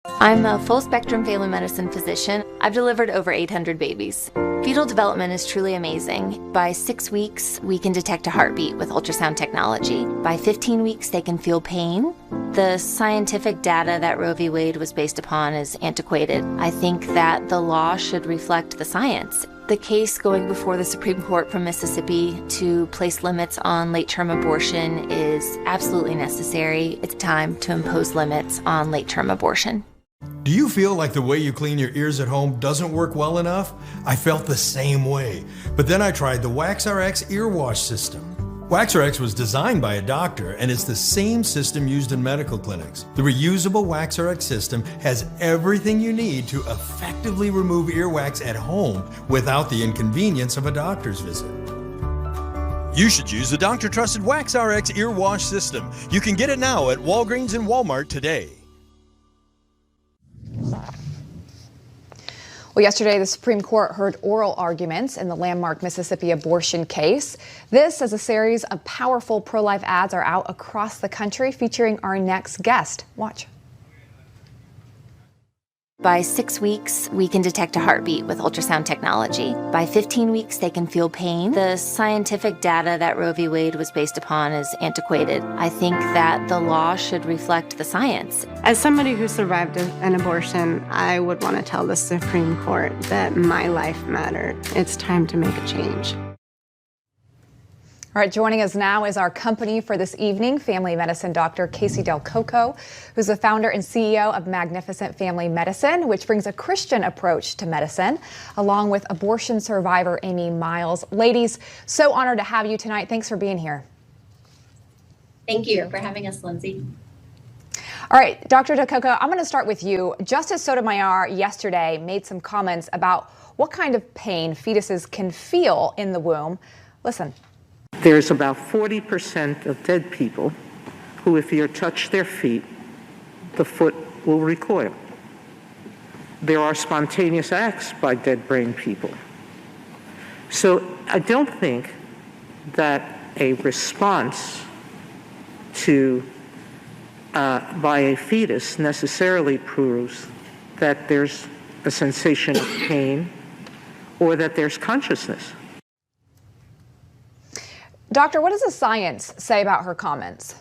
I'm a full-spectrum family medicine physician. I've delivered over 800 babies. Fetal development is truly amazing. By 6 weeks, we can detect a heartbeat with ultrasound technology. By 15 weeks, they can feel pain. The scientific data that Roe v. Wade was based upon is antiquated. I think that the law should reflect the science. The case going before the Supreme Court from Mississippi to place limits on late-term abortion is absolutely necessary. It's time to impose limits on late-term abortion. Do you feel like the way you clean your ears at home doesn't work well enough? I felt the same way, but then I tried the WaxRx ear wash system. WaxRx was designed by a doctor, and it's the same system used in medical clinics. The reusable WaxRx system has everything you need to effectively remove earwax at home without the inconvenience of a doctor's visit. You should use the doctor-trusted WaxRx ear wash system. You can get it now at Walgreens and Walmart today. Well, yesterday, the Supreme Court heard oral arguments in the landmark Mississippi abortion case. This as a series of powerful pro-life ads are out across the country, featuring our next guest. Watch. By 6 weeks, we can detect a heartbeat with ultrasound technology. By 15 weeks, they can feel pain. The scientific data that Roe v. Wade was based upon is antiquated. I think that the law should reflect the science. As somebody who survived an abortion, I would want to tell the Supreme Court that my life mattered. It's time to make a change. All right, joining us now is our company for this evening, family medicine doctor Casey Del Coco, who's the founder and CEO of Magnificent Family Medicine, which brings a Christian approach to medicine, along with abortion survivor Amy Miles. Ladies, so honored to have you tonight. Thanks for being here. Thank you for having us, Lindsay. All right, Dr. Del Coco, I'm going to start with you. Justice Sotomayor yesterday made some comments about what kind of pain fetuses can feel in the womb. Listen. There's about 40% of dead people who, if you touch their feet, the foot will recoil. There are spontaneous acts by dead brain people. So I don't think that a response to by a fetus necessarily proves that there's a sensation of pain or that there's consciousness. Doctor, what does the science say about her comments?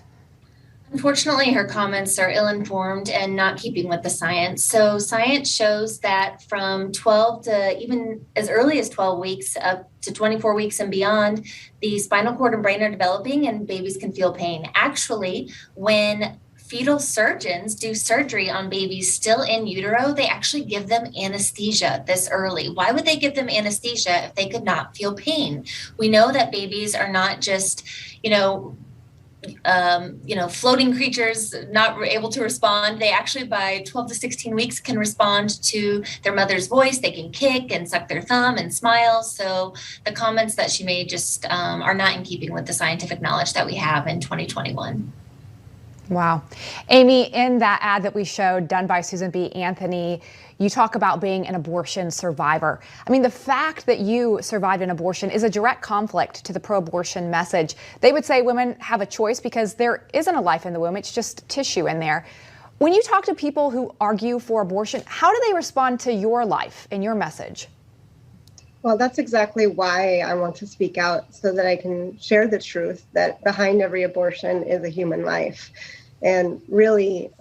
Unfortunately, her comments are ill-informed and not keeping with the science. So science shows that from 12 to even as early as 12 weeks up to 24 weeks and beyond, the spinal cord and brain are developing and babies can feel pain. Actually, when fetal surgeons do surgery on babies still in utero, they actually give them anesthesia this early. Why would they give them anesthesia if they could not feel pain? We know that babies are not just, floating creatures not able to respond. They actually, by 12 to 16 weeks, can respond to their mother's voice. They can kick and suck their thumb and smile. So the comments that she made just are not in keeping with the scientific knowledge that we have in 2021. Wow. Amy, in that ad that we showed done by Susan B. Anthony, you talk about being an abortion survivor. I mean, the fact that you survived an abortion is a direct conflict to the pro-abortion message. They would say women have a choice because there isn't a life in the womb. It's just tissue in there. When you talk to people who argue for abortion, how do they respond to your life and your message? Well, that's exactly why I want to speak out, so that I can share the truth that behind every abortion is a human life. And really,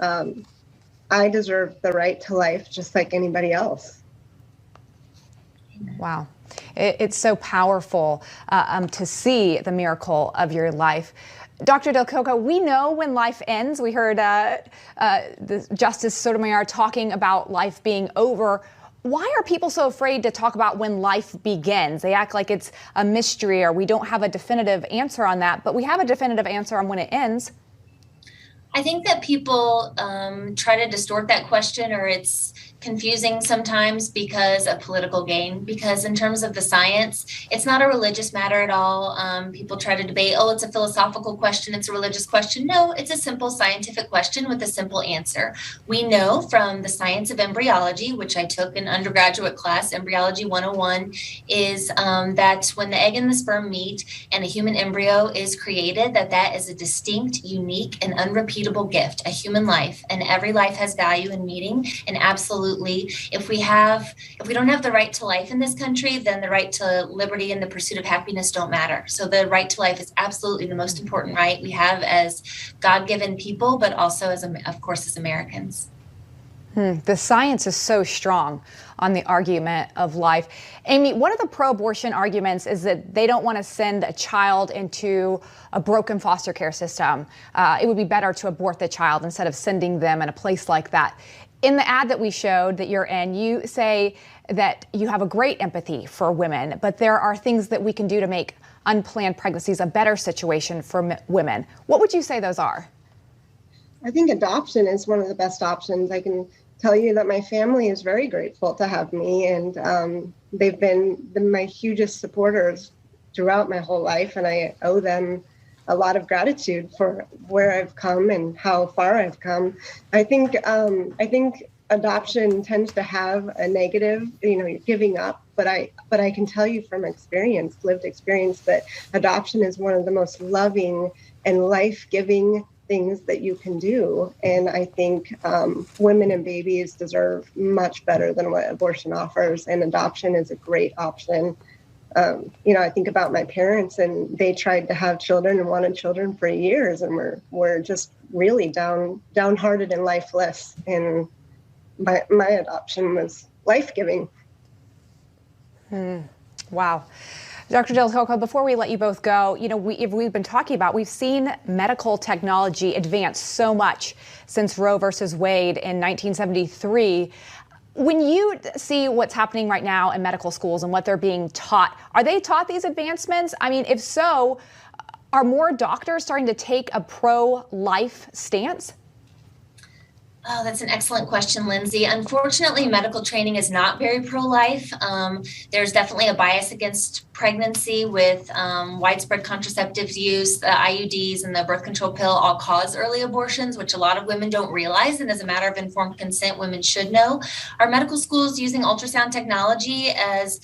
I deserve the right to life just like anybody else. Wow. It's so powerful to see the miracle of your life. Dr. Del Coco, we know when life ends. We heard the Justice Sotomayor talking about life being over. Why are people so afraid to talk about when life begins? They act like it's a mystery or we don't have a definitive answer on that, but we have a definitive answer on when it ends. I think that people try to distort that question, or it's confusing sometimes because of political gain, because in terms of the science, it's not a religious matter at all. People try to debate, oh, it's a philosophical question, it's a religious question. No, it's a simple scientific question with a simple answer. We know from the science of embryology, which I took in undergraduate class, Embryology 101, is that when the egg and the sperm meet and a human embryo is created, that is a distinct, unique, and unrepeatable gift, a human life, and every life has value and meaning. And absolutely, if we don't have the right to life in this country, then the right to liberty and the pursuit of happiness don't matter. So the right to life is absolutely the most important right we have as God-given people, but also as, of course, as Americans. The science is so strong on the argument of life. Amy, one of the pro-abortion arguments is that they don't want to send a child into a broken foster care system. It would be better to abort the child instead of sending them in a place like that. In the ad that we showed that you're in, you say that you have a great empathy for women, but there are things that we can do to make unplanned pregnancies a better situation for women. What would you say those are? I think adoption is one of the best options. I can tell you that my family is very grateful to have me, and they've been my hugest supporters throughout my whole life, and I owe them a lot of gratitude for where I've come and how far I've come. I think adoption tends to have a negative, you're giving up, but I can tell you from lived experience, that adoption is one of the most loving and life-giving things that you can do. And I think women and babies deserve much better than what abortion offers, and adoption is a great option. I think about my parents, and they tried to have children and wanted children for years, and were just really downhearted and lifeless. And my adoption was life-giving. Wow. Dr. Del Coco, before we let you both go, we've been talking about, we've seen medical technology advance so much since Roe versus Wade in 1973. When you see what's happening right now in medical schools and what they're being taught, are they taught these advancements? I mean, if so, are more doctors starting to take a pro-life stance? Oh, that's an excellent question, Lindsay. Unfortunately, medical training is not very pro-life. There's definitely a bias against pregnancy with widespread contraceptive use. The IUDs and the birth control pill all cause early abortions, which a lot of women don't realize. And as a matter of informed consent, women should know. Are medical schools using ultrasound technology as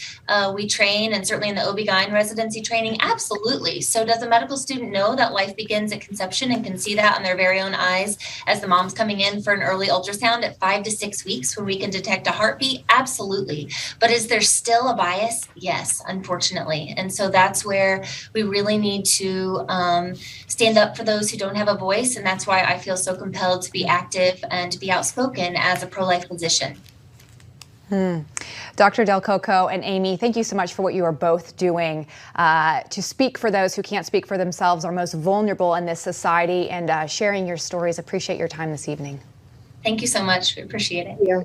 we train, and certainly in the OB-GYN residency training? Absolutely. So does a medical student know that life begins at conception and can see that on their very own eyes as the mom's coming in for an early ultrasound at 5 to 6 weeks when we can detect a heartbeat? Absolutely. But is there still a bias? Yes, unfortunately. And so that's where we really need to stand up for those who don't have a voice. And that's why I feel so compelled to be active and to be outspoken as a pro-life physician. Dr. Del Coco and Amy, thank you so much for what you are both doing to speak for those who can't speak for themselves, are most vulnerable in this society, and sharing your stories. Appreciate your time this evening. Thank you so much. We appreciate it. Yeah.